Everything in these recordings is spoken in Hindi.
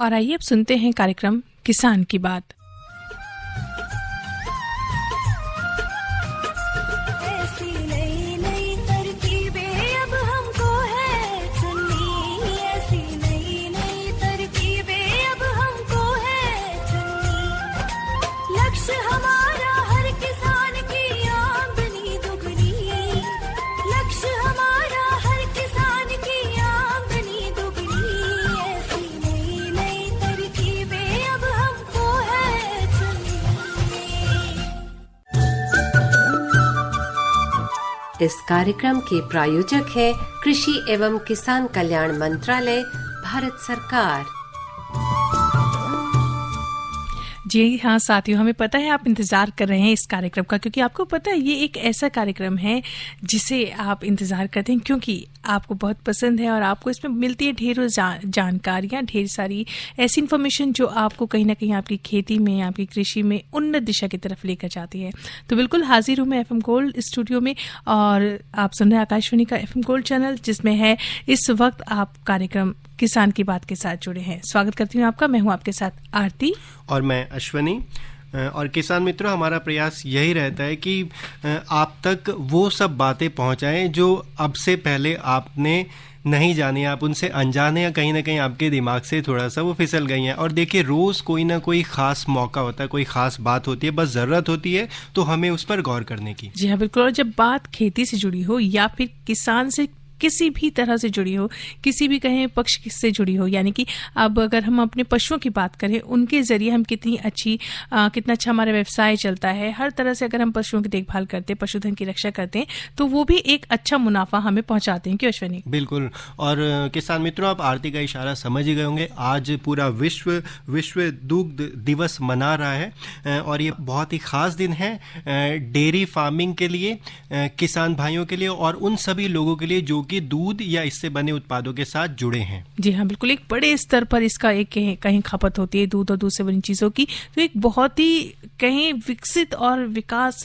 और आइए अब सुनते हैं कार्यक्रम किसान की बात। इस कार्यक्रम के प्रायोजक है कृषि एवं किसान कल्याण मंत्रालय, भारत सरकार। जी हाँ साथियों, हमें पता है आप इंतज़ार कर रहे हैं इस कार्यक्रम का, क्योंकि आपको पता है ये एक ऐसा कार्यक्रम है जिसे आप इंतज़ार करते हैं क्योंकि आपको बहुत पसंद है और आपको इसमें मिलती है ढेरों जानकारियाँ, ढेर सारी ऐसी इन्फॉर्मेशन जो आपको कहीं ना कहीं आपकी खेती में, आपकी कृषि में उन्नत दिशा की तरफ लेकर जाती है। तो बिल्कुल हाजिर हूँ मैं एफएम गोल्ड स्टूडियो में और आप सुन रहे हैं आकाशवाणी का एफएम गोल्ड चैनल, जिसमें है इस वक्त आप कार्यक्रम किसान की बात के साथ जुड़े हैं। स्वागत करती हूँ आपका। मैं हूँ आपके साथ आरती और मैं अश्वनी। और किसान मित्रों, हमारा प्रयास यही रहता है कि आप तक वो सब बातें पहुंचाएं जो अब से पहले आपने नहीं जानी, आप उनसे अनजाने या कहीं ना कहीं आपके दिमाग से थोड़ा सा वो फिसल गई हैं। और देखिए, रोज़ कोई ना कोई ख़ास मौका होता है, कोई ख़ास बात होती है, बस ज़रूरत होती है तो हमें उस पर गौर करने की। जी हाँ बिल्कुल। और जब बात खेती से जुड़ी हो या फिर किसान से किसी भी तरह से जुड़ी हो, किसी भी कहें पक्ष से जुड़ी हो, यानी कि अब अगर हम अपने पशुओं की बात करें, उनके जरिए हम कितना अच्छा हमारा व्यवसाय चलता है, हर तरह से अगर हम पशुओं की देखभाल करते हैं, पशुधन की रक्षा करते हैं, तो वो भी एक अच्छा मुनाफा हमें पहुंचाते हैं। क्यों अश्वनी? बिल्कुल। और किसान मित्रों, आप आरती का इशारा समझ ही गए होंगे। आज पूरा विश्व दुग्ध दिवस मना रहा है और ये बहुत ही खास दिन है डेयरी फार्मिंग के लिए, किसान भाइयों के लिए और उन सभी लोगों के लिए जो कि दूध या इससे बने उत्पादों के साथ जुड़े हैं। जी हाँ बिल्कुल। एक बड़े स्तर पर इसका एक कहीं खपत होती है दूध और दूध से बनी चीज़ों की, तो एक बहुत ही कहीं विकसित और विकास,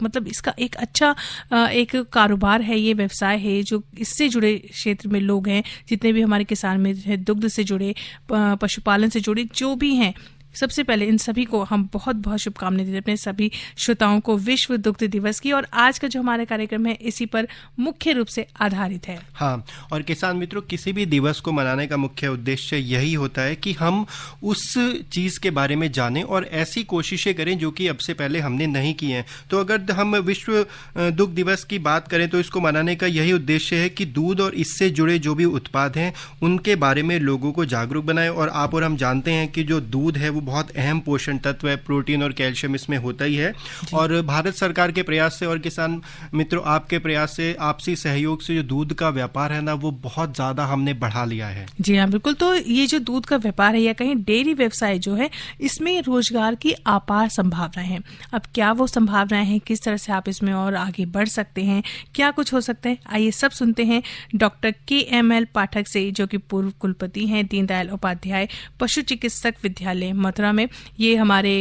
मतलब इसका एक अच्छा एक कारोबार है, ये व्यवसाय है जो इससे जुड़े क्षेत्र में लोग हैं, जितने भी हमारे किसान में है, दुग्ध से जुड़े, पशुपालन से जुड़े जो भी हैं, सबसे पहले इन सभी को हम बहुत बहुत शुभकामनाएं देते हैं, अपने सभी श्रोताओं को विश्व दुग्ध दिवस की। और आज का जो हमारा कार्यक्रम है इसी पर मुख्य रूप से आधारित है। हाँ, और किसान मित्रों, किसी भी दिवस को मनाने का मुख्य उद्देश्य यही होता है कि हम उस चीज़ के बारे में जानें और ऐसी कोशिशें करें जो कि अब से पहले हमने नहीं की हैं। तो अगर हम विश्व दुग्ध दिवस की बात करें तो इसको मनाने का यही उद्देश्य है कि दूध और इससे जुड़े जो भी उत्पाद हैं उनके बारे में लोगों को जागरूक बनाएं। और आप और हम जानते हैं कि जो दूध है वो बहुत अहम पोषण तत्व है, प्रोटीन और कैल्शियम इसमें होता ही है। और भारत सरकार के प्रयास से और किसान मित्रों आपके प्रयास से, आपसी सहयोग से जो दूध का व्यापार है ना, वो बहुत ज़्यादा हमने बढ़ा लिया है। जी हाँ बिल्कुल। तो ये जो दूध का व्यापार है या कहीं डेयरी व्यवसाय जो है, इसमें रोजगार की अपार संभावनाएं हैं। अब क्या वो संभावनाएं हैं, किस तरह से आप इसमें और आगे बढ़ सकते हैं, क्या कुछ हो सकता है, आइए सब सुनते हैं डॉक्टर KML पाठक से, जो कि पूर्व कुलपति हैं दीनदयाल उपाध्याय पशु चिकित्सक विद्यालय मथुरा में। ये हमारे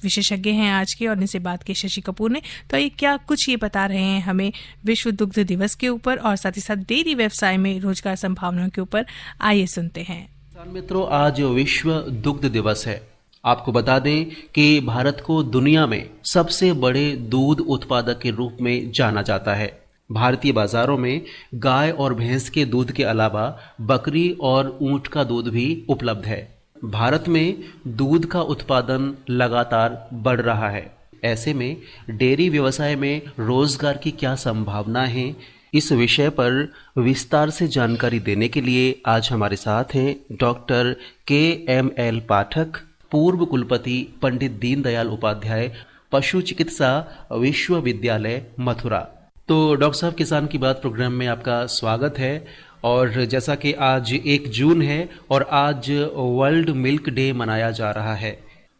विशेषज्ञ हैं आज के, और इनसे बात की शशि कपूर ने। तो ये क्या कुछ ये बता रहे हैं हमें विश्व दुग्ध दिवस के ऊपर और साथ ही साथ डेयरी व्यवसाय में रोजगार संभावनाओं के ऊपर, आइए सुनते हैं। किसान मित्रों, आज विश्व दुग्ध दिवस है। आपको बता दें कि भारत को दुनिया में सबसे बड़े दूध उत्पादक के रूप में जाना जाता है। भारतीय बाजारों में गाय और भैंस के दूध के अलावा बकरी और ऊंट का दूध भी उपलब्ध है। भारत में दूध का उत्पादन लगातार बढ़ रहा है। ऐसे में डेयरी व्यवसाय में रोजगार की क्या संभावना है, इस विषय पर विस्तार से जानकारी देने के लिए आज हमारे साथ हैं डॉक्टर KML पाठक, पूर्व कुलपति पंडित दीनदयाल उपाध्याय पशु चिकित्सा विश्वविद्यालय मथुरा। तो डॉक्टर साहब, किसान की बात प्रोग्राम में आपका स्वागत है। और जैसा कि आज 1 जून है और आज वर्ल्ड मिल्क डे मनाया जा रहा है,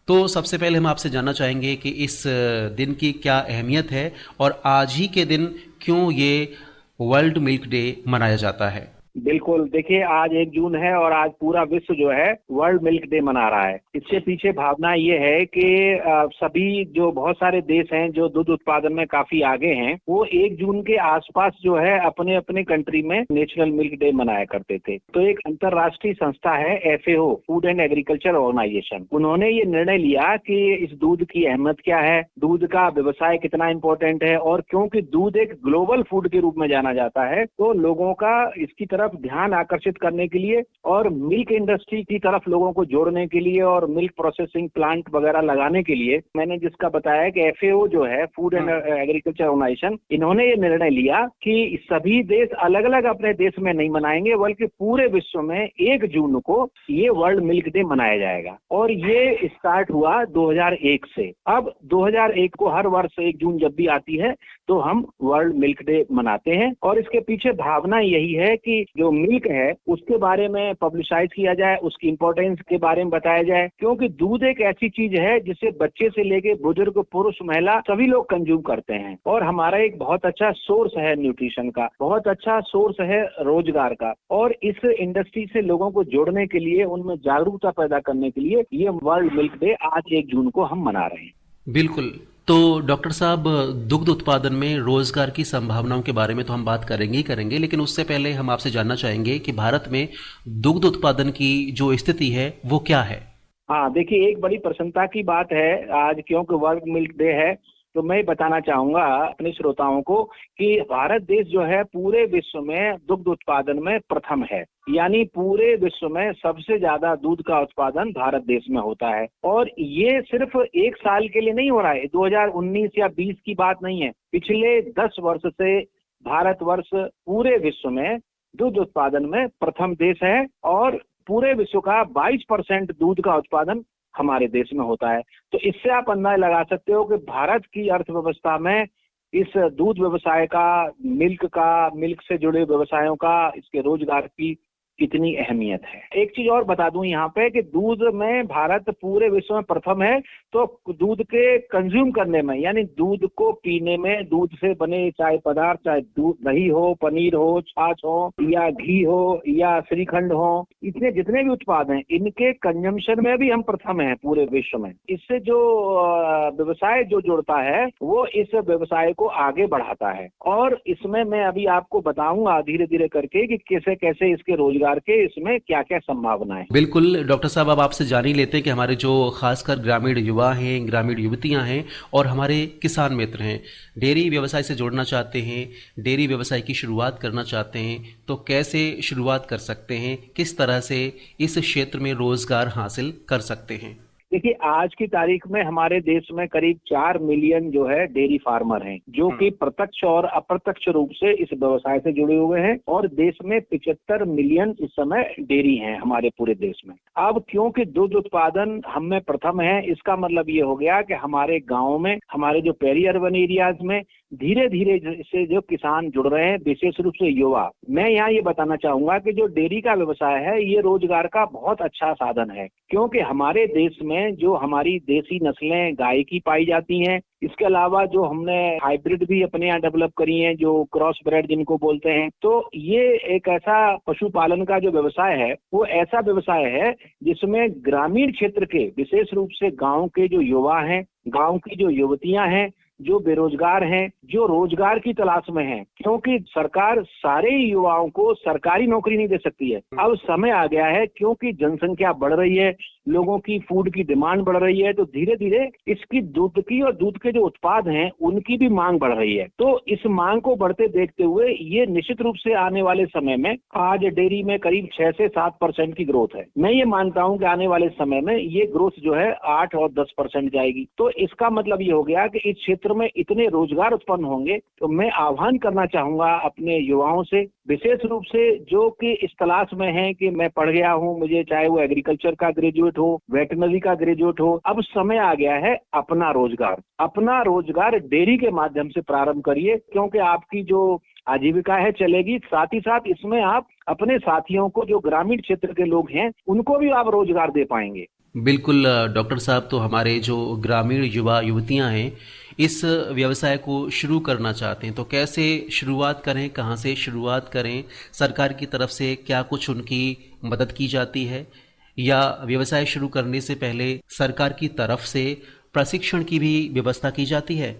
तो सबसे पहले हम आपसे जानना चाहेंगे कि इस दिन की क्या अहमियत है और आज ही के दिन क्यों ये वर्ल्ड मिल्क डे मनाया जाता है। बिल्कुल, देखिए आज 1 जून है और आज पूरा विश्व जो है वर्ल्ड मिल्क डे मना रहा है। इसके पीछे भावना ये है कि सभी जो बहुत सारे देश हैं जो दूध उत्पादन में काफी आगे हैं, वो 1 जून के आसपास जो है अपने अपने कंट्री में नेशनल मिल्क डे मनाया करते थे। तो एक अंतर्राष्ट्रीय संस्था है FAO, food and agriculture organization, उन्होंने ये निर्णय लिया कि इस दूध की अहमियत क्या है, दूध का व्यवसाय कितना इम्पोर्टेंट है, और क्योंकि दूध एक ग्लोबल फूड के रूप में जाना जाता है, तो लोगों का इसकी तरफ ध्यान आकर्षित करने के लिए और मिल्क इंडस्ट्री की तरफ लोगों को जोड़ने के लिए और मिल्क प्रोसेसिंग प्लांट वगैरह लगाने के लिए मैंने जिसका बताया कि FAO जो है फूड एंड एग्रीकल्चर ऑर्गेनाइजेशन, इन्होंने ये निर्णय लिया कि सभी देश अलग अलग अपने देश में नहीं मनाएंगे, बल्कि पूरे विश्व में 1 जून को ये वर्ल्ड मिल्क डे मनाया जाएगा। और ये स्टार्ट हुआ 2001 से। अब 2001 को हर वर्ष 1 जून जब भी आती है तो हम वर्ल्ड मिल्क डे मनाते हैं, और इसके पीछे भावना यही है कि जो मिल्क है उसके बारे में पब्लिसाइज किया जाए, उसकी इंपॉर्टेंस के बारे में बताया जाए, क्योंकि दूध एक ऐसी चीज है जिसे बच्चे से लेके बुजुर्ग, पुरुष, महिला सभी लोग कंज्यूम करते हैं, और हमारा एक बहुत अच्छा सोर्स है न्यूट्रिशन का, बहुत अच्छा सोर्स है रोजगार का, और इस इंडस्ट्री से लोगों को जोड़ने के लिए, उनमें जागरूकता पैदा करने के लिए ये वर्ल्ड मिल्क डे आज 1 जून को हम मना रहे हैं। बिल्कुल। तो डॉक्टर साहब, दुग्ध उत्पादन में रोजगार की संभावनाओं के बारे में तो हम बात करेंगे ही करेंगे, लेकिन उससे पहले हम आपसे जानना चाहेंगे कि भारत में दुग्ध उत्पादन की जो स्थिति है वो क्या है। हाँ, देखिए एक बड़ी प्रसन्नता की बात है आज, क्योंकि वर्ल्ड मिल्क डे है, तो मैं बताना चाहूंगा अपने श्रोताओं को कि भारत देश जो है पूरे विश्व में दुग्ध उत्पादन में प्रथम है, यानी पूरे विश्व में सबसे ज्यादा दूध का उत्पादन भारत देश में होता है। और ये सिर्फ 1 साल के लिए नहीं हो रहा है, 2019 या 20 की बात नहीं है, पिछले 10 वर्ष से भारतवर्ष पूरे विश्व में दूध उत्पादन में प्रथम देश है, और पूरे विश्व का 22% दूध का उत्पादन हमारे देश में होता है। तो इससे आप अंदाजा लगा सकते हो कि भारत की अर्थव्यवस्था में इस दूध व्यवसाय का, मिल्क से जुड़े व्यवसायों का, इसके रोजगार की कितनी अहमियत है। एक चीज और बता दूं यहाँ पे कि दूध में भारत पूरे विश्व में प्रथम है, तो दूध के कंज्यूम करने में, यानी दूध को पीने में, दूध से बने चाहे पदार्थ, चाहे दूध, दही हो, पनीर हो, छाछ हो, या घी हो, या श्रीखंड हो, इतने जितने भी उत्पाद हैं, इनके कंजम्पशन में भी हम प्रथम हैं पूरे विश्व में। इससे जो व्यवसाय जो जुड़ता है वो इस व्यवसाय को आगे बढ़ाता है, और इसमें मैं अभी आपको बताऊंगा धीरे धीरे करके कि कैसे कैसे इसके रोजगार के इसमें क्या क्या संभावना है। बिल्कुल डॉक्टर साहब, अब आपसे जान ही लेते हैं कि हमारे जो खासकर ग्रामीण युवा हैं, ग्रामीण युवतियां हैं और हमारे किसान मित्र हैं, डेयरी व्यवसाय से जुड़ना चाहते हैं, डेयरी व्यवसाय की शुरुआत करना चाहते हैं, तो कैसे शुरुआत कर सकते हैं, किस तरह से इस क्षेत्र में रोजगार हासिल कर सकते हैं? देखिए आज की तारीख में हमारे देश में करीब 4 मिलियन जो है डेयरी फार्मर हैं, जो कि प्रत्यक्ष और अप्रत्यक्ष रूप से इस व्यवसाय से जुड़े हुए हैं, और देश में 75 मिलियन इस समय डेयरी हैं हमारे पूरे देश में। अब क्योंकि दूध उत्पादन हम में प्रथम है, इसका मतलब ये हो गया कि हमारे गाँव में, हमारे जो पेरी अर्बन एरियाज में धीरे धीरे से जो किसान जुड़ रहे हैं, विशेष रूप से युवा। मैं यहाँ ये बताना चाहूंगा कि जो डेयरी का व्यवसाय है ये रोजगार का बहुत अच्छा साधन है, क्योंकि हमारे देश में जो हमारी देसी नस्लें गाय की पाई जाती हैं, इसके अलावा जो हमने हाइब्रिड भी अपने यहाँ डेवलप करी हैं, जो क्रॉस ब्रेड जिनको बोलते हैं, तो ये एक ऐसा पशुपालन का जो व्यवसाय है वो ऐसा व्यवसाय है जिसमें ग्रामीण क्षेत्र के, विशेष रूप से गांव के जो युवा हैं, गांव की जो युवतियां हैं, जो बेरोजगार हैं, जो रोजगार की तलाश में हैं, क्योंकि सरकार सारे युवाओं को सरकारी नौकरी नहीं दे सकती है। अब समय आ गया है, क्योंकि जनसंख्या बढ़ रही है, लोगों की फूड की डिमांड बढ़ रही है, तो धीरे धीरे इसकी दूध की और दूध के जो उत्पाद हैं उनकी भी मांग बढ़ रही है। तो इस मांग को बढ़ते देखते हुए ये निश्चित रूप से आने वाले समय में आज डेयरी में करीब 6 से 7% की ग्रोथ है। मैं ये मानता हूँ कि आने वाले समय में ये ग्रोथ जो है 8 और 10% जाएगी। तो इसका मतलब ये हो गया कि इस क्षेत्र में इतने रोजगार उत्पन्न होंगे। तो मैं आह्वान करना चाहूंगा अपने युवाओं से, विशेष रूप से जो कि इस तलाश में हैं कि मैं पढ़ गया हूं, मुझे चाहे वो एग्रीकल्चर का ग्रेजुएट हो, वेटनरी का ग्रेजुएट हो, अब समय आ गया है अपना रोजगार डेयरी के माध्यम से प्रारंभ करिए, क्योंकि आपकी जो आजीविका है चलेगी, साथ ही साथ इसमें आप अपने साथियों को, जो ग्रामीण क्षेत्र के लोग हैं, उनको भी आप रोजगार दे पाएंगे। बिल्कुल डॉक्टर साहब, तो हमारे जो ग्रामीण युवा युवतियां हैं इस व्यवसाय को शुरू करना चाहते हैं तो कैसे शुरुआत करें, कहाँ से शुरुआत करें? सरकार की तरफ से क्या कुछ उनकी मदद की जाती है या व्यवसाय शुरू करने से पहले सरकार की तरफ से प्रशिक्षण की भी व्यवस्था की जाती है?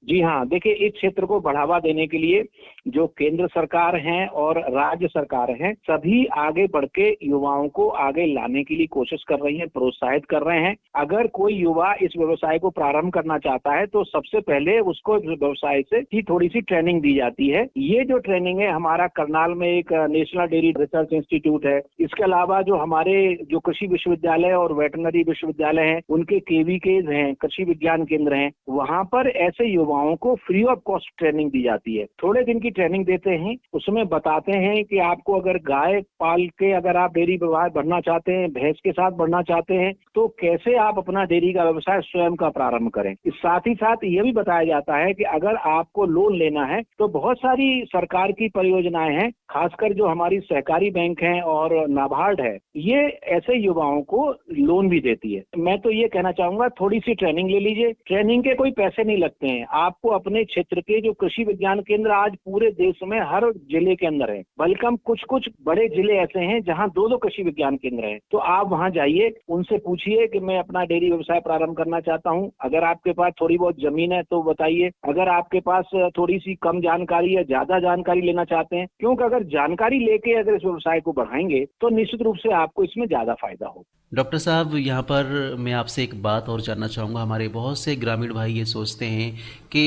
जी हाँ, देखिए, इस क्षेत्र को बढ़ावा देने के लिए जो केंद्र सरकार है और राज्य सरकार है, सभी आगे बढ़ के युवाओं को आगे लाने के लिए कोशिश कर रही हैं, प्रोत्साहित कर रहे हैं। अगर कोई युवा इस व्यवसाय को प्रारंभ करना चाहता है तो सबसे पहले उसको इस व्यवसाय से ही थोड़ी सी ट्रेनिंग दी जाती है। ये जो ट्रेनिंग है, हमारा करनाल में एक नेशनल डेयरी रिसर्च इंस्टीट्यूट है। इसके अलावा जो हमारे जो कृषि विश्वविद्यालय और वेटरनरी विश्वविद्यालय हैं, उनके केवीकेज हैं, कृषि विज्ञान केंद्र हैं, वहाँ पर ऐसे युवाओं को फ्री ऑफ कॉस्ट ट्रेनिंग दी जाती है। थोड़े दिन की ट्रेनिंग देते हैं, उसमें बताते हैं कि आपको अगर गाय पाल के अगर आप डेयरी व्यवसाय बढ़ना चाहते हैं, भैंस के साथ बढ़ना चाहते हैं, तो कैसे आप अपना डेयरी का व्यवसाय स्वयं का प्रारंभ करें। इस साथ ही साथ ये भी बताया जाता है कि अगर आपको लोन लेना है तो बहुत सारी सरकार की परियोजनाएं हैं, खासकर जो हमारी सहकारी बैंक है और नाबार्ड है, ये ऐसे युवाओं को लोन भी देती है। मैं तो ये कहना चाहूंगा, थोड़ी सी ट्रेनिंग ले लीजिए। ट्रेनिंग के कोई पैसे नहीं लगते हैं। आपको अपने क्षेत्र के जो कृषि विज्ञान केंद्र आज पूरे देश में हर जिले के अंदर है, बल्कि कुछ बड़े जिले ऐसे हैं जहां 2-2 कृषि विज्ञान केंद्र हैं। तो आप वहां जाइए, उनसे पूछिए कि मैं अपना डेयरी व्यवसाय प्रारंभ करना चाहता हूं। अगर आपके पास थोड़ी बहुत जमीन है तो बताइए। अगर आपके पास थोड़ी सी कम जानकारी है, ज्यादा जानकारी लेना चाहते हैं, क्योंकि अगर जानकारी लेके अगर इस व्यवसाय को बढ़ाएंगे तो निश्चित रूप से आपको इसमें ज्यादा फायदा हो। डॉक्टर साहब, यहाँ पर मैं आपसे एक बात और जानना चाहूँगा। हमारे बहुत से ग्रामीण भाई ये सोचते हैं कि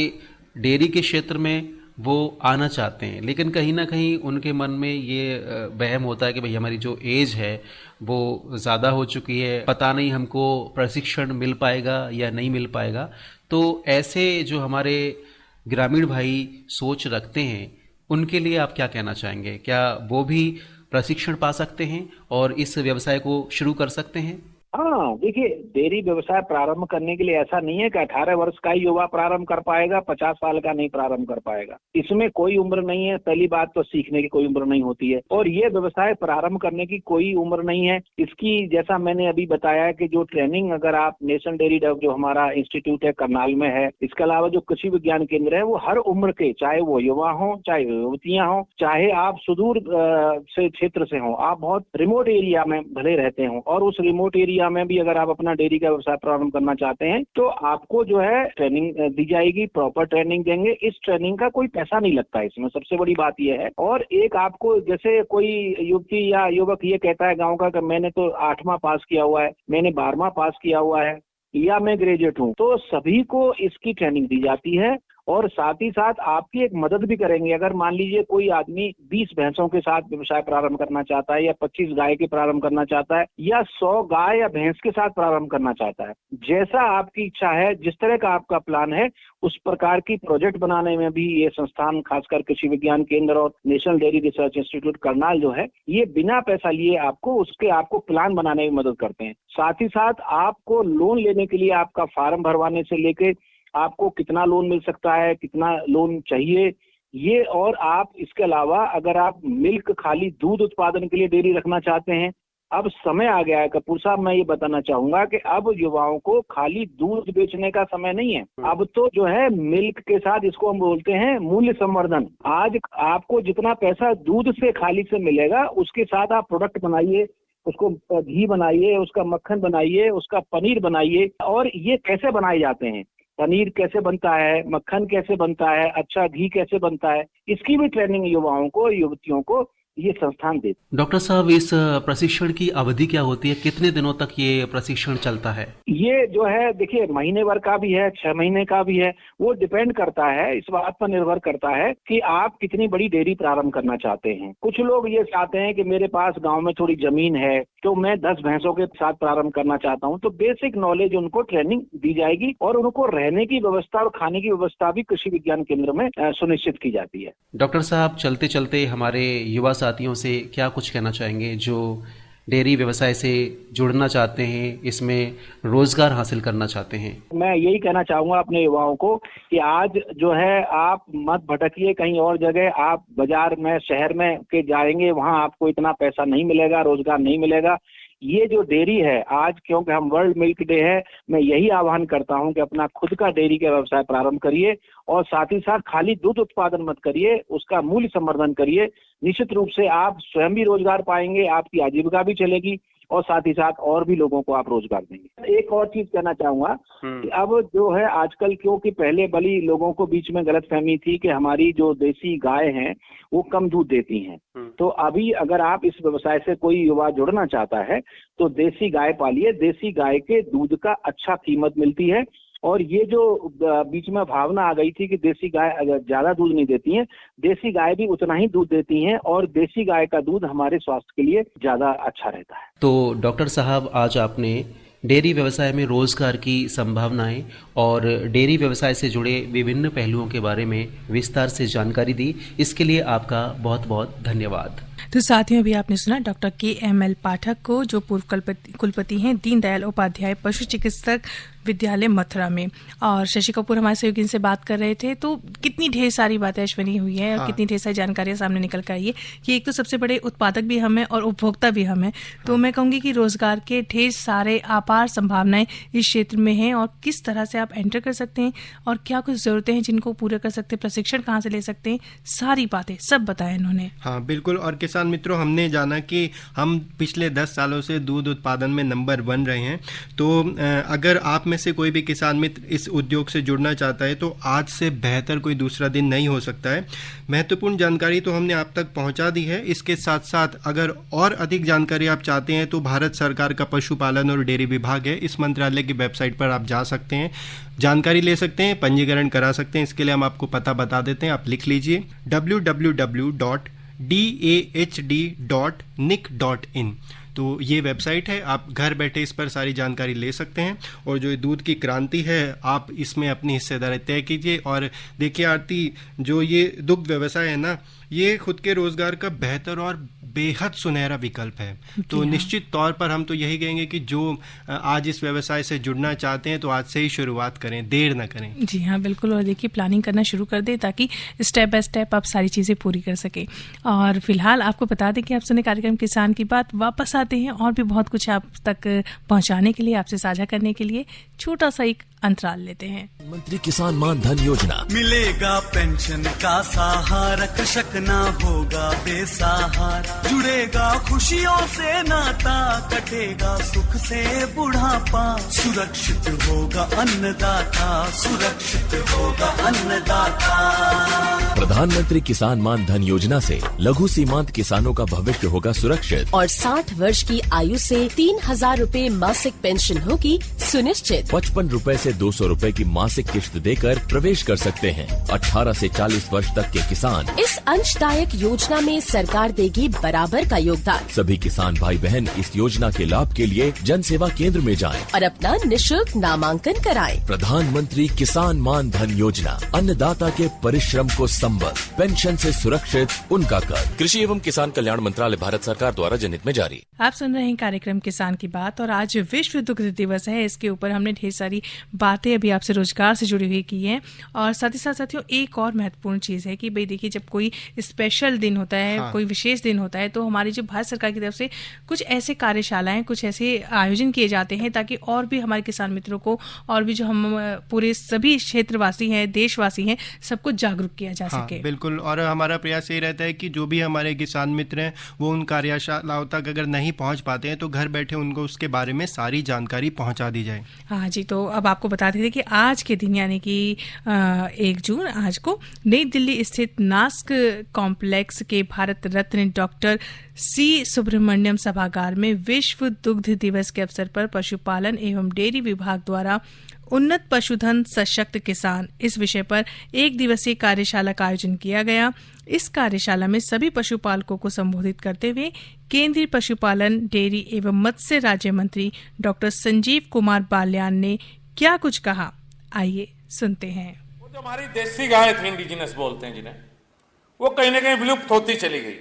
डेयरी के क्षेत्र में वो आना चाहते हैं, लेकिन कहीं ना कहीं उनके मन में ये वहम होता है कि भाई हमारी जो एज है वो ज़्यादा हो चुकी है, पता नहीं हमको प्रशिक्षण मिल पाएगा या नहीं मिल पाएगा। तो ऐसे जो हमारे ग्रामीण भाई सोच रखते हैं, उनके लिए आप क्या कहना चाहेंगे? क्या वो भी प्रशिक्षण पा सकते हैं और इस व्यवसाय को शुरू कर सकते हैं? हाँ, देखिए, डेयरी व्यवसाय प्रारंभ करने के लिए ऐसा नहीं है कि 18 वर्ष का ही युवा प्रारंभ कर पाएगा, 50 साल का नहीं प्रारंभ कर पाएगा। इसमें कोई उम्र नहीं है। पहली बात तो सीखने की कोई उम्र नहीं होती है, और ये व्यवसाय प्रारंभ करने की कोई उम्र नहीं है। इसकी, जैसा मैंने अभी बताया कि जो ट्रेनिंग अगर आप नेशनल डेयरी जो हमारा इंस्टीट्यूट है करनाल में है, इसके अलावा जो कृषि विज्ञान केंद्र है, वो हर उम्र के, चाहे वो युवा हो, चाहे युवतियां हो, चाहे आप सुदूर से क्षेत्र से हो, आप बहुत रिमोट एरिया में भले रहते हो, और उस रिमोट एरिया में भी अगर आप अपना डेयरी का व्यवसाय प्रारंभ करना चाहते हैं तो आपको जो है ट्रेनिंग दी जाएगी, प्रॉपर ट्रेनिंग देंगे। इस ट्रेनिंग का कोई पैसा नहीं लगता है, इसमें सबसे बड़ी बात यह है। और एक आपको, जैसे कोई युवती या युवक ये कहता है गांव का कि मैंने तो 8वां पास किया हुआ है, मैंने 12वां पास किया हुआ है, या मैं ग्रेजुएट हूँ, तो सभी को इसकी ट्रेनिंग दी जाती है। और साथ ही साथ आपकी एक मदद भी करेंगे। अगर मान लीजिए कोई आदमी 20 भैंसों के साथ व्यवसाय प्रारंभ करना चाहता है, या 25 गाय के प्रारंभ करना चाहता है, या 100 गाय या भैंस के साथ प्रारंभ करना चाहता है, जैसा आपकी इच्छा है, जिस तरह का आपका प्लान है, उस प्रकार की प्रोजेक्ट बनाने में भी ये संस्थान, खासकर कृषि विज्ञान केंद्र और national dairy research institute Karnal जो है, ये बिना पैसा लिए आपको प्लान बनाने में मदद करते हैं। साथ ही साथ आपको लोन लेने के लिए आपका फार्म भरवाने से लेके आपको कितना लोन मिल सकता है, कितना लोन चाहिए, ये, और आप इसके अलावा अगर आप मिल्क, खाली दूध उत्पादन के लिए डेयरी रखना चाहते हैं, अब समय आ गया है कपूर साहब, मैं ये बताना चाहूंगा कि अब युवाओं को खाली दूध बेचने का समय नहीं है। अब तो जो है मिल्क के साथ, इसको हम बोलते हैं मूल्य संवर्धन। आज आपको जितना पैसा दूध से खाली से मिलेगा, उसके साथ आप प्रोडक्ट बनाइए, उसको घी बनाइए, उसका मक्खन बनाइए, उसका पनीर बनाइए। और ये कैसे बनाए जाते हैं, पनीर कैसे बनता है, मक्खन कैसे बनता है, अच्छा घी कैसे बनता है, इसकी भी ट्रेनिंग युवाओं को, युवतियों को ये संस्थान देते। डॉक्टर साहब, इस प्रशिक्षण की अवधि क्या होती है? कितने दिनों तक ये प्रशिक्षण चलता है? ये जो है, देखिए, महीने भर का भी है, 6 महीने का भी है। वो डिपेंड करता है, इस बात पर निर्भर करता है कि आप कितनी बड़ी डेयरी प्रारंभ करना चाहते हैं। कुछ लोग ये चाहते हैं कि मेरे पास गांव में थोड़ी जमीन है तो मैं 10 भैंसों के साथ प्रारंभ करना चाहता हूं, तो बेसिक नॉलेज उनको ट्रेनिंग दी जाएगी, और उनको रहने की व्यवस्था और खाने की व्यवस्था भी कृषि विज्ञान केंद्र में सुनिश्चित की जाती है। डॉक्टर साहब, चलते चलते हमारे युवा साथियों से क्या कुछ कहना चाहेंगे जो डेयरी व्यवसाय से जुड़ना चाहते हैं, इसमें रोजगार हासिल करना चाहते हैं? मैं यही कहना चाहूंगा अपने युवाओं को कि आज जो है, आप मत भटकिए कहीं और जगह। आप बाजार में, शहर में के जाएंगे, वहां आपको इतना पैसा नहीं मिलेगा, रोजगार नहीं मिलेगा। ये जो डेयरी है आज, क्योंकि हम वर्ल्ड मिल्क डे है, मैं यही आह्वान करता हूं कि अपना खुद का डेयरी का व्यवसाय प्रारंभ करिए और साथ ही साथ खाली दूध उत्पादन मत करिए, उसका मूल्य संवर्धन करिए। निश्चित रूप से आप स्वयं भी रोजगार पाएंगे, आपकी आजीविका भी चलेगी और साथ ही साथ और भी लोगों को आप रोजगार देंगे। एक और चीज कहना चाहूंगा कि अब जो है आजकल, क्योंकि पहले बड़ी लोगों को बीच में गलतफहमी थी कि हमारी जो देसी गाय हैं वो कम दूध देती हैं, तो अभी अगर आप इस व्यवसाय से कोई युवा जुड़ना चाहता है तो देसी गाय पालिए। देसी गाय के दूध का अच्छा कीमत मिलती है और ये जो बीच में भावना आ गई थी कि देसी गाय अगर ज्यादा दूध नहीं देती हैं, देसी गाय भी उतना ही दूध देती हैं और देसी गाय का दूध हमारे स्वास्थ्य के लिए ज्यादा अच्छा रहता है। तो डॉक्टर साहब, आज आपने डेयरी व्यवसाय में रोजगार की संभावनाएं और डेयरी व्यवसाय से जुड़े विभिन्न पहलुओं के बारे में विस्तार से जानकारी दी। इसके लिए आपका बहुत बहुत धन्यवाद। तो साथियों, अभी आपने सुना डॉक्टर KML पाठक को, जो पूर्व कुलपति हैं दीनदयाल उपाध्याय पशु चिकित्सक विद्यालय मथुरा में, और शशि कपूर हमारे सहयोगी से बात कर रहे थे। तो कितनी ढेर सारी बातें अश्विनी हुई है और कितनी ढेर सारी जानकारियां सामने निकल कर आई है कि एक तो सबसे बड़े उत्पादक भी हम हैं और उपभोक्ता भी हम हैं। तो मैं कहूँगी कि रोजगार के ढेर सारे अपार संभावनाएं इस क्षेत्र में हैं और किस तरह से आप एंटर कर सकते हैं और क्या कुछ जरूरतें हैं जिनको पूरा कर सकते हैं, प्रशिक्षण कहाँ से ले सकते हैं, सारी बातें सब बताया इन्होंने। हाँ बिल्कुल। और किसान मित्रों, हमने जाना कि हम पिछले 10 सालों से दूध उत्पादन में नंबर 1 रहे हैं। तो अगर आप में से कोई भी किसान मित्र इस उद्योग से जुड़ना चाहता है तो आज से बेहतर कोई दूसरा दिन नहीं हो सकता है। महत्वपूर्ण जानकारी तो हमने आप तक पहुंचा दी है। इसके साथ साथ अगर और अधिक जानकारी आप चाहते हैं तो भारत सरकार का पशुपालन और डेयरी विभाग है, इस मंत्रालय की वेबसाइट पर आप जा सकते हैं, जानकारी ले सकते हैं, पंजीकरण करा सकते हैं। इसके लिए हम आपको पता बता देते हैं, आप लिख लीजिए www.dahd.nic.in। तो ये वेबसाइट है, आप घर बैठे इस पर सारी जानकारी ले सकते हैं। और जो दूध की क्रांति है, आप इसमें अपनी हिस्सेदारी तय कीजिए। और देखिए आरती, जो ये दुग्ध व्यवसाय है ना, ये खुद के रोजगार का बेहतर और बेहद सुनहरा विकल्प है। तो निश्चित तौर पर हम तो यही कहेंगे कि जो आज इस व्यवसाय से जुड़ना चाहते हैं तो आज से ही शुरुआत करें, देर न करें। जी हाँ, बिल्कुल। और देखिए, प्लानिंग करना शुरू कर दें ताकि स्टेप बाय स्टेप आप सारी चीज़ें पूरी कर सकें। और फिलहाल आपको बता दें कि आप सुने कार्यक्रम किसान की बात, वापस आते हैं और भी बहुत कुछ आप तक पहुँचाने के लिए, आपसे साझा करने के लिए छोटा सा एक अंतराल लेते हैं। मंत्री किसान मान धन योजना, मिलेगा पेंशन का सहारा, कृषक ना होगा बेसहारा, जुड़ेगा खुशियों से नाता, कटेगा सुख से बुढ़ापा, सुरक्षित होगा अन्नदाता, सुरक्षित होगा अन्नदाता। प्रधानमंत्री किसान मान धन योजना से लघु सीमांत किसानों का भविष्य होगा सुरक्षित और 60 वर्ष की आयु से 3000 रूपए मासिक पेंशन होगी सुनिश्चित। 55 रूपए से 200 रूपए की मासिक किश्त देकर प्रवेश कर सकते हैं। 18 से 40 वर्ष तक के किसान इस अंशदायक योजना में सरकार देगी बराबर का योगदान। सभी किसान भाई बहन इस योजना के लाभ के लिए जन सेवा केंद्र में जाएं और अपना निःशुल्क नामांकन कराएं। प्रधानमंत्री किसान मान धन योजना, अन्नदाता के परिश्रम को संबल, पेंशन से सुरक्षित उनका कर। कृषि एवं किसान कल्याण मंत्रालय, भारत सरकार द्वारा जनहित में जारी। आप सुन रहे हैं कार्यक्रम किसान की बात और आज विश्व दुग्ध दिवस है। इसके ऊपर हमने ढेर सारी बातें अभी आपसे रोजगार से जुड़ी हुई की हैं। और साथ ही साथ साथियों, एक और महत्वपूर्ण चीज है कि भाई देखिए, जब कोई स्पेशल दिन होता है, कोई विशेष दिन होता है, तो हमारी जो भारत सरकार की तरफ से कुछ ऐसे कार्यशालाएं, कुछ ऐसे आयोजन किए जाते हैं ताकि और भी हमारे किसान मित्रों को और भी जो हम पूरे सभी क्षेत्रवासी हैं, देशवासी हैं, सबको जागरूक किया जा सके। बिल्कुल। और हमारा प्रयास ये रहता है कि जो भी हमारे किसान मित्र हैं वो उन कार्यशालाओं तक अगर नहीं पहुंच पाते हैं तो घर बैठे उनको उसके बारे में सारी जानकारी पहुंचा दी जाए। हाँ जी, तो अब आपको बता देते कि आज के दिन यानी कि 1 जून आज को नई दिल्ली स्थित नास्क कॉम्प्लेक्स के भारत रत्न डॉक्टर C सुब्रमण्यम सभागार में विश्व दुग्ध दिवस के अवसर पर पशुपालन एवं डेयरी विभाग द्वारा उन्नत पशुधन सशक्त किसान इस विषय पर 1 दिवसीय कार्यशाला का आयोजन किया गया। इस कार्यशाला में सभी पशुपालकों को संबोधित करते हुए केंद्रीय पशुपालन, डेयरी एवं मत्स्य राज्य मंत्री डॉक्टर संजीव कुमार बाल्यान ने क्या कुछ कहा, आइए सुनते हैं। वो जो हमारी देसी गाय थी, इंडिजिनस बोलते हैं जिन्हें, वो कहीं ना कहीं विलुप्त होती चली गई।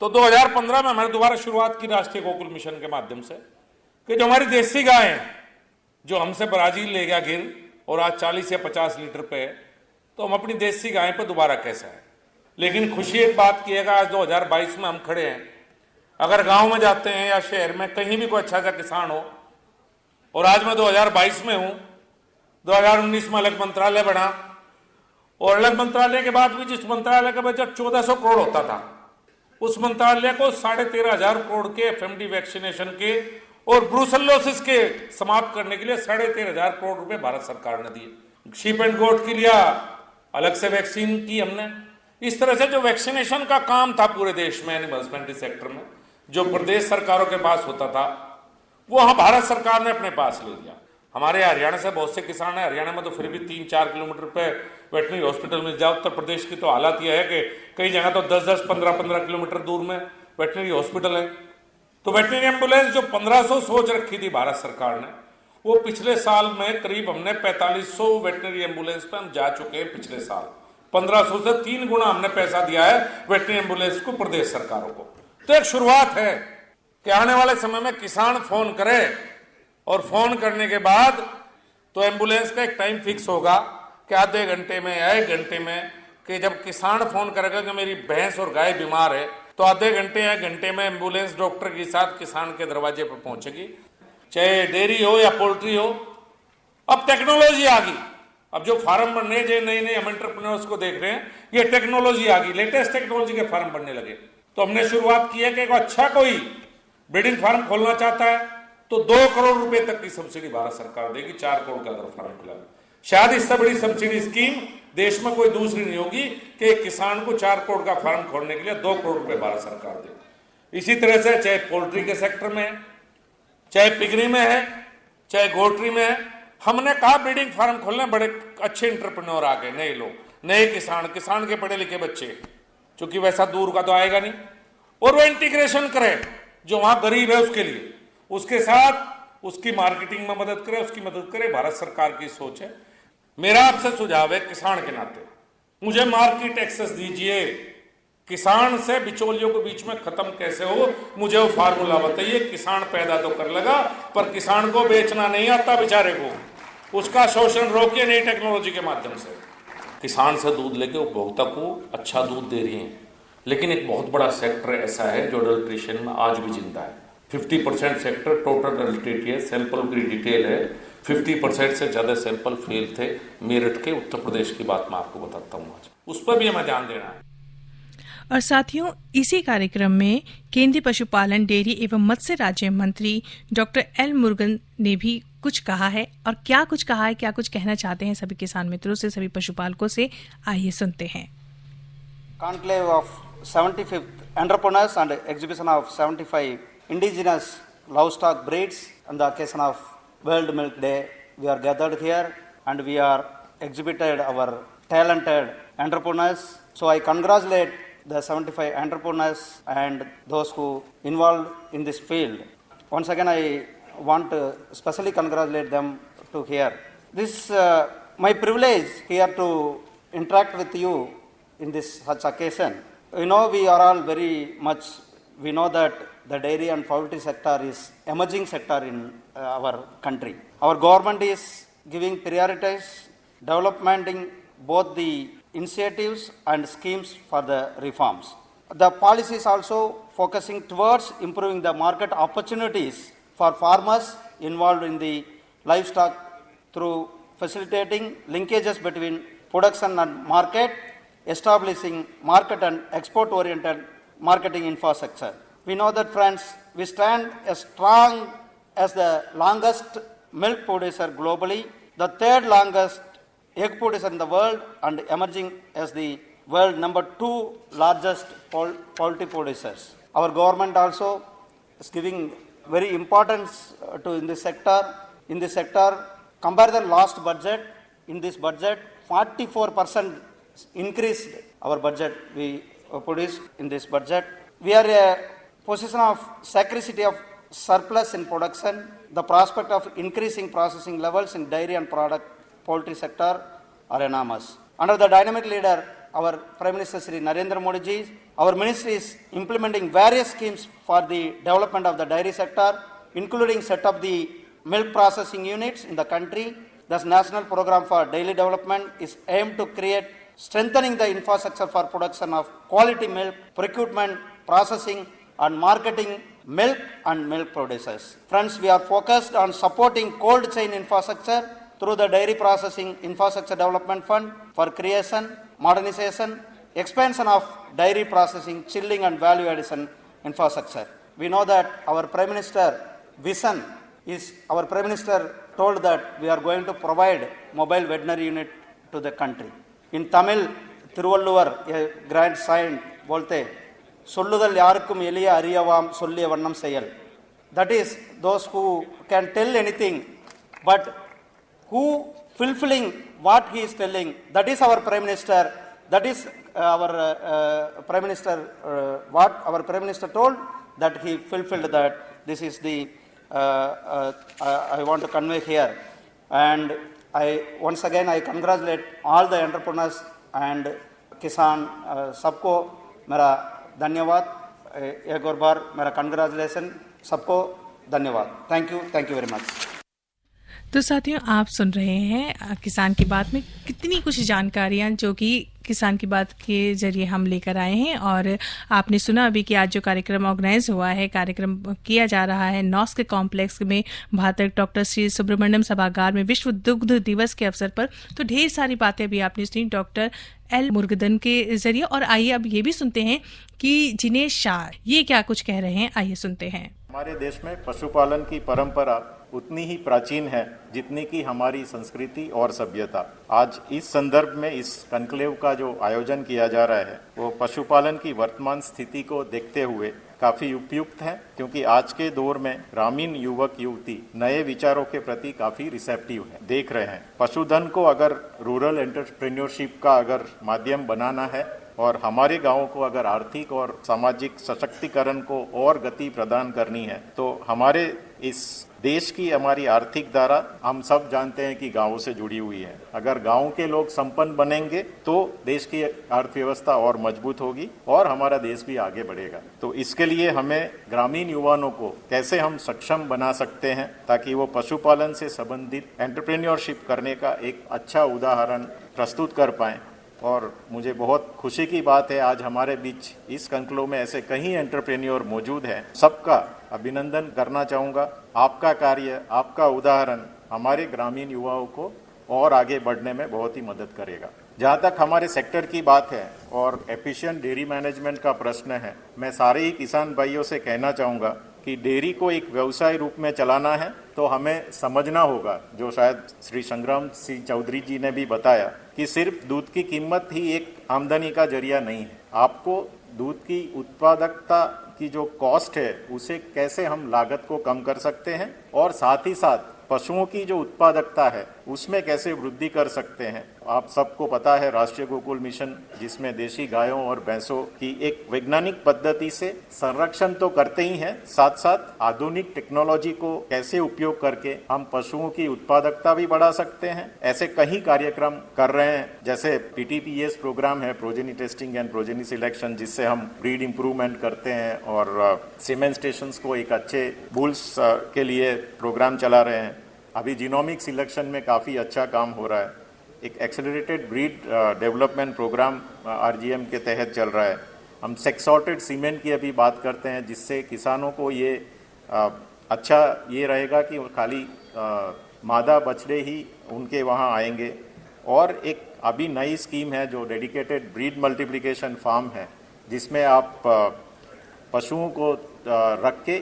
तो 2015 में हमने दोबारा शुरुआत की राष्ट्रीय गोकुल मिशन के माध्यम से कि जो हमारी देसी गाय है, जो हमसे ब्राजील ले गया गिर और आज 40 या 50 लीटर पे है, तो हम अपनी देसी गाय पे दोबारा कैसे आए। लेकिन खुशी एक बात की है कि आज 2022 में हम खड़े हैं अगर गांव में जाते हैं या शहर में कहीं भी कोई अच्छा सा किसान हो, और आज मैं 2022 में हूं, 2019 में अलग मंत्रालय बना, और अलग मंत्रालय के बाद भी जिस मंत्रालय का बजट 1400 करोड़ होता था, उस मंत्रालय को 13,500 करोड़ के एफएमडी वैक्सीनेशन के और ब्रूसेलोसिस के समाप्त करने के लिए 13,500 करोड़ रुपए भारत सरकार ने दिए। शीप एंड गोट के लिए अलग से वैक्सीन की हमने। इस तरह से जो वैक्सीनेशन का काम था पूरे देश में एनिमल हस्बेंड्री सेक्टर में, जो प्रदेश सरकारों के पास होता था, वो भारत सरकार ने अपने पास ले लिया। हमारे हरियाणा से बहुत से किसान हैं, हरियाणा में तो फिर भी 3-4 किलोमीटर पे वेटनरी हॉस्पिटल मिल जाए। उत्तर प्रदेश की तो हालत यह है कि कई जगह तो 10-10, 15-15 किलोमीटर दूर में वेटनरी हॉस्पिटल है। तो वेटनरी एम्बुलेंस जो 1500 सोच रखी थी भारत सरकार ने, वो पिछले साल में करीब हमने 4500 वेटनरी एम्बुलेंस पे हम जा चुके हैं। पिछले साल 1500 से 3 गुना हमने पैसा दिया है वेटनरी एम्बुलेंस को प्रदेश सरकारों को। तो एक शुरुआत है कि आने वाले समय में किसान फोन करे, और फोन करने के बाद तो एम्बुलेंस का एक टाइम फिक्स होगा कि आधे घंटे में या 1 घंटे में, कि जब किसान फोन करेगा कि मेरी भैंस और गाय बीमार है, तो आधे घंटे या 1 घंटे में एम्बुलेंस डॉक्टर के साथ किसान के दरवाजे पर पहुंचेगी, चाहे डेयरी हो या पोल्ट्री हो। अब टेक्नोलॉजी आ गई। अब जो फार्म बनने, जो नए हम एंटरप्रेन्योर्स को देख रहे हैं, ये टेक्नोलॉजी आ गई, लेटेस्ट टेक्नोलॉजी के फार्म बनने लगे। तो हमने शुरुआत की है कि अच्छा कोई ब्रीडिंग फार्म खोलना चाहता है तो 2 करोड़ रुपए तक की सब्सिडी भारत सरकार देगी, 4 करोड़ का अगर फार्म खुला। शायद इससे बड़ी सब्सिडी स्कीम देश में कोई दूसरी नहीं होगी कि एक किसान को 4 करोड़ का फार्म खोलने के लिए 2 करोड़ रुपए भारत सरकार दे। इसी तरह से चाहे पोल्ट्री के सेक्टर में है, चाहे पिगरी में है, चाहे गोल्ट्री में है, हमने कहा ब्रीडिंग फार्म खोलने। बड़े अच्छे इंटरप्रेन्योर आ गए, नए लोग, नए किसान के पढ़े लिखे बच्चे, क्योंकि वैसा दूर का तो आएगा नहीं, और वो इंटीग्रेशन करे जो वहां गरीब है उसके लिए, उसके साथ उसकी मार्केटिंग में मदद करे, उसकी मदद करे। भारत सरकार की सोच है। मेरा आपसे सुझाव है, किसान के नाते मुझे मार्केट एक्सेस दीजिए। किसान से बिचौलियों के बीच में खत्म कैसे हो, मुझे वो फार्मूला बताइए। किसान पैदा तो कर लगा, पर किसान को बेचना नहीं आता बेचारे को, उसका शोषण रोकिए नई टेक्नोलॉजी के माध्यम से। किसान से दूध लेके उपभोक्ता को अच्छा दूध दे रही हैं, लेकिन एक बहुत बड़ा सेक्टर ऐसा है जो अडल्ट्रेशन में आज भी जिंदा है। 50% सेक्टर टोटल अडल्ट्रेट है, सैंपल की डिटेल है। 50% से ज्यादा सैंपल फेल थे मेरठ के, उत्तर प्रदेश की बात मैं आपको बताता हूँ आज, उस पर भी हमें ध्यान देना है। और साथियों, इसी कार्यक्रम में केंद्रीय पशुपालन, डेयरी एवं मत्स्य राज्य मंत्री डॉक्टर एल मुरुगन ने भी कुछ कहा है। और क्या कुछ कहा है, क्या कुछ कहना चाहते हैं सभी किसान मित्रों से, सभी पशुपालकों से, आइए सुनते हैं। Conclave of 75th Entrepreneurs and exhibition of 75 indigenous livestock breeds on the occasion of World Milk Day. We are gathered here and we are exhibited our talented entrepreneurs. So I congratulate the 75 entrepreneurs and those who involved in this field. Once again, I want to specially congratulate them to here. This my privilege here to interact with you in this such occasion. You know, we are all very much, we know that the dairy and poultry sector is emerging sector in our country. Our government is giving priorities, developing both the initiatives and schemes for the reforms. The policy is also focusing towards improving the market opportunities for farmers involved in the livestock through facilitating linkages between production and market, establishing market and export-oriented marketing infrastructure. We know that, friends, we stand as strong as the longest milk producer globally, the third longest egg producer in the world, and emerging as the world number 2 largest poultry producers. Our government also is giving very importance to in this sector. In this sector, compare the last budget. In this budget, 44% increased our budget we produced in this budget. We are a position of scarcity of surplus in production. The prospect of increasing processing levels in dairy and product poultry sector are enormous. Under the dynamic leader, our Prime Minister Shri Narendra Modi ji, our ministry is implementing various schemes for the development of the dairy sector, including set up the milk processing units in the country. This national program for daily development is aimed to create strengthening the infrastructure for production of quality milk, procurement, processing, and marketing milk and milk producers. Friends, we are focused on supporting cold chain infrastructure through the Dairy Processing Infrastructure Development Fund for creation, modernization, expansion of dairy processing, chilling and value addition infrastructure. We know that our Prime Minister vision is, our Prime Minister told that we are going to provide mobile veterinary unit to the country. In Tamil, Thiruvalluvar, a grand saint, bolte, சொல்லுதல் யாருக்கும் எளிய அறியவாம் சொல்லிய வண்ணம் செயல். That is, those who can tell anything, but who fulfilling what he is telling, that is our Prime Minister, that is our Prime Minister, what our Prime Minister told, that he fulfilled that. This is the, I want to convey here. And once again, I congratulate all the entrepreneurs and Kisan, सबको मेरा धन्यवाद, एक और बार मेरा कंग्रेचुलेशन, सबको धन्यवाद. Thank you very much. तो साथियों, आप सुन रहे हैं किसान की बात में कितनी कुछ जानकारियां जो कि किसान की बात के जरिए हम लेकर आए हैं। और आपने सुना अभी कि आज जो कार्यक्रम ऑर्गेनाइज हुआ है, कार्यक्रम किया जा रहा है नॉस्क कॉम्प्लेक्स में भारत डॉक्टर श्री सुब्रमण्यम सभागार में विश्व दुग्ध दिवस के अवसर पर। तो ढेर सारी बातें भी आपने सुनी डॉक्टर एल मुरुगदन के जरिए। और आइए अब ये भी सुनते हैं कि जिनेश शाह ये क्या कुछ कह रहे हैं, आइए सुनते हैं। हमारे देश में पशुपालन की परंपरा उतनी ही प्राचीन है जितनी कि हमारी संस्कृति और सभ्यता। आज इस संदर्भ में इस कॉन्क्लेव का जो आयोजन किया जा रहा है वो पशुपालन की वर्तमान स्थिति को देखते हुए काफी उपयुक्त है, क्योंकि आज के दौर में ग्रामीण युवक युवती नए विचारों के प्रति काफी रिसेप्टिव है, देख रहे हैं। पशुधन को अगर रूरल एंटरप्रेन्योरशिप का अगर माध्यम बनाना है और हमारे गांवों को अगर आर्थिक और सामाजिक सशक्तिकरण को और गति प्रदान करनी है, तो हमारे इस देश की हमारी आर्थिक धारा हम सब जानते हैं कि गांवों से जुड़ी हुई है। अगर गांव के लोग संपन्न बनेंगे तो देश की अर्थव्यवस्था और मजबूत होगी और हमारा देश भी आगे बढ़ेगा। तो इसके लिए हमें ग्रामीण युवाओं को कैसे हम सक्षम बना सकते हैं ताकि वो पशुपालन से संबंधित एंटरप्रेन्योरशिप करने का एक अच्छा उदाहरण प्रस्तुत कर पाएं। और मुझे बहुत खुशी की बात है आज हमारे बीच इस कॉन्क्लेव में ऐसे कई एंटरप्रेन्योर मौजूद हैं। सबका अभिनंदन करना चाहूँगा। आपका कार्य, आपका उदाहरण हमारे ग्रामीण युवाओं को और आगे बढ़ने में बहुत ही मदद करेगा। जहाँ तक हमारे सेक्टर की बात है और एफिशिएंट डेयरी मैनेजमेंट का प्रश्न है, मैं सारे ही किसान भाइयों से कहना चाहूँगा कि डेयरी को एक व्यवसाय रूप में चलाना है तो हमें समझना होगा, जो शायद श्री संग्राम सिंह चौधरी जी ने भी बताया, कि सिर्फ दूध की कीमत ही एक आमदनी का जरिया नहीं है। आपको दूध की उत्पादकता की जो कॉस्ट है उसे कैसे हम लागत को कम कर सकते हैं और साथ ही साथ पशुओं की जो उत्पादकता है उसमें कैसे वृद्धि कर सकते हैं। आप सबको पता है राष्ट्रीय गोकुल मिशन, जिसमें देशी गायों और भैंसों की एक वैज्ञानिक पद्धति से संरक्षण तो करते ही हैं, साथ साथ आधुनिक टेक्नोलॉजी को कैसे उपयोग करके हम पशुओं की उत्पादकता भी बढ़ा सकते हैं। ऐसे कई कार्यक्रम कर रहे हैं, जैसे PTPS प्रोग्राम है, progeny testing and progeny selection, जिससे हम ब्रीड इंप्रूवमेंट करते हैं और सीमेन स्टेशन को एक अच्छे बुल्स के लिए प्रोग्राम चला रहे हैं। अभी जीनोमिक सिलेक्शन में काफ़ी अच्छा काम हो रहा है। एक accelerated breed development programme RGM के तहत चल रहा है। हम सेक्स सॉर्टेड सीमेंट की अभी बात करते हैं, जिससे किसानों को ये अच्छा ये रहेगा कि खाली मादा बछड़े ही उनके वहाँ आएंगे। और एक अभी नई स्कीम है जो डेडिकेटेड ब्रीड मल्टीप्लिकेशन फार्म है, जिसमें आप पशुओं को रख के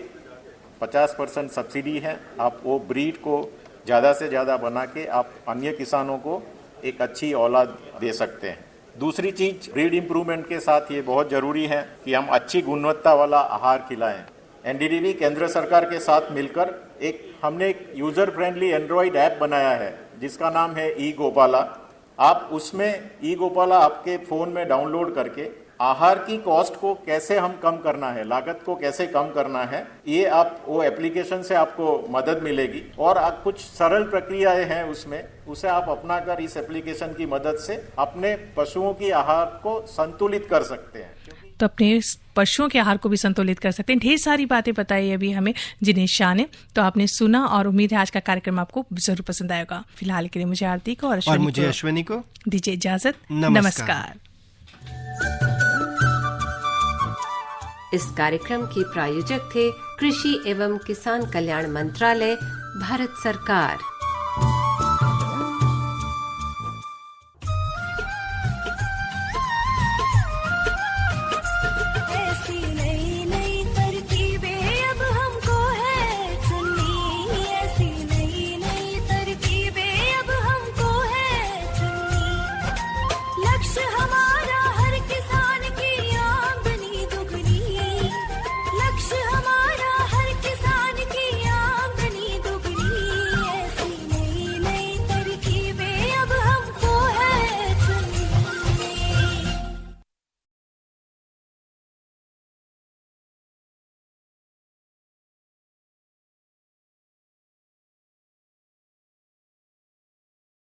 50% सब्सिडी है, आप वो ब्रीड को ज़्यादा से ज़्यादा बना के आप अन्य किसानों को एक अच्छी औलाद दे सकते हैं। दूसरी चीज, ब्रीड इंप्रूवमेंट के साथ ये बहुत ज़रूरी है कि हम अच्छी गुणवत्ता वाला आहार खिलाएं। NDDB केंद्र सरकार के साथ मिलकर हमने एक यूज़र फ्रेंडली एंड्रॉइड ऐप बनाया है जिसका नाम है ई-गोपाला। आप उसमें ई-गोपाला आपके फ़ोन में डाउनलोड करके आहार की कॉस्ट को कैसे हम कम करना है, लागत को कैसे कम करना है, ये आप वो एप्लीकेशन से आपको मदद मिलेगी। और आप कुछ सरल प्रक्रियाएं हैं उसमें, उसे आप अपना कर इस एप्लीकेशन की मदद से अपने पशुओं की आहार को संतुलित कर सकते हैं। तो अपने पशुओं के आहार को भी संतुलित कर सकते हैं। ढेर सारी बातें बताई अभी हमें जिनेश शाह ने, तो आपने सुना और उम्मीद है आज का कार्यक्रम आपको जरूर पसंद आएगा। फिलहाल के लिए मुझे आरती को और मुझे अश्विनी को दीजिए इजाजत। नमस्कार। इस कार्यक्रम के प्रायोजक थे कृषि एवं किसान कल्याण मंत्रालय, भारत सरकार।